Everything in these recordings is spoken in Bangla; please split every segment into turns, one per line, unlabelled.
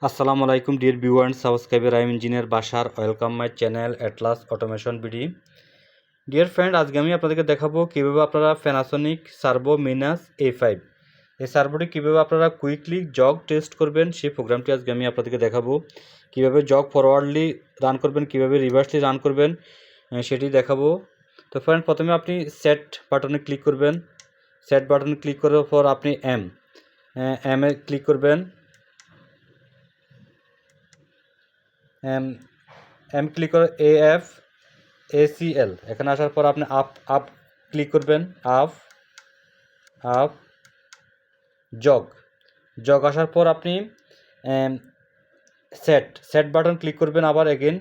Assalamu alaikum dear viewer and subscriber. I am engineer Bashar. Welcome my channel Atlas Automation BD. Dear friend, আজকে আমি আপনাদেরকে দেখাবো কীভাবে আপনারা প্যানাসোনিক সার্ভো মিনাস A5 এই সার্ভোটি কীভাবে আপনারা কুইকলি জগ টেস্ট করবেন সেই প্রোগ্রামটি আজকে আমি আপনাদেরকে দেখাবো। কীভাবে জগ ফরওয়ার্ডলি রান করবেন, কীভাবে রিভার্সলি রান করবেন সেটি দেখাবো। তো ফ্রেন্ড, প্রথমে আপনি সেট বাটনে ক্লিক করবেন। সেট বাটনে ক্লিক করার পর আপনি এম এ ক্লিক করবেন। এম ক্লিক করে AFACL এখানে আসার পর আপনি আপ ক্লিক করবেন। আপ জগ আসার পর আপনি সেট বাটন ক্লিক করবেন। আবার এগেন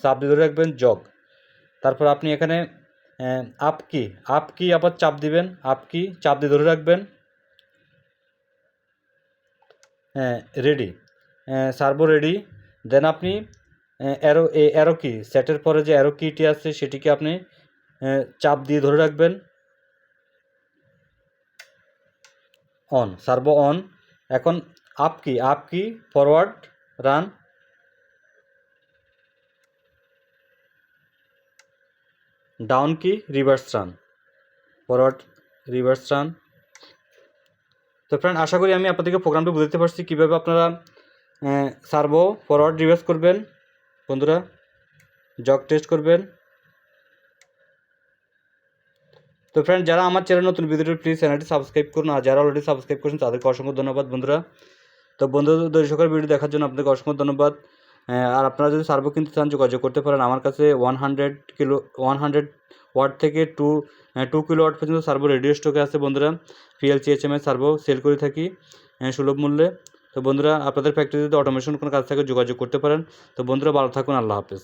চাপ দিয়ে ধরে রাখবেন জগ। তারপর আপনি এখানে আপ কি আবার চাপ দিবেন। চাপ দিয়ে ধরে রাখবেন। Ready, servo ready. দেন আপনি অ্যারো কি সেটের পরে যে অ্যারো কিটি আছে সেটিকে আপনি চাপ দিয়ে ধরে রাখবেন। On, servo on. এখন up key forward run, down key reverse run, forward reverse run. তো ফ্রেন্ড, আশা করি আমি আপনাদেরকে প্রোগ্রামটি বুঝতে পারছি কীভাবে আপনারা সার্ভো ফরওয়ার্ড রিভার্স করবেন। বন্ধুরা, জগ টেস্ট করবেন। তো ফ্রেন্ড, যারা আমার চ্যানেল নতুন ভিডিওটি প্লিজ চ্যানেলটি সাবস্ক্রাইব করুন, আর যারা অলরেডি সাবস্ক্রাইব করেছেন তাদেরকে অসংখ্য ধন্যবাদ বন্ধুরা। তো বন্ধুদের দর্শকের ভিডিও দেখার জন্য আপনাদেরকে অসংখ্য ধন্যবাদ। আর আপনারা যদি সার্ভো কিনতে চান যোগাযোগ করতে পারেন আমার কাছে। 100 ওয়াট থেকে 2 কিলোওয়াট পর্যন্ত সার্ভো রেডিও স্টকে আছে বন্ধুরা। PLC HMI সার্ভো সেল করে থাকি সুলভ মূল্যে। তো বন্ধুরা, আপনাদের ফ্যাক্টরিতে অটোমেশন কোনো কাজ থাকে যোগাযোগ করতে পারেন। তো বন্ধুরা, ভালো থাকুন, আল্লাহ হাফেজ।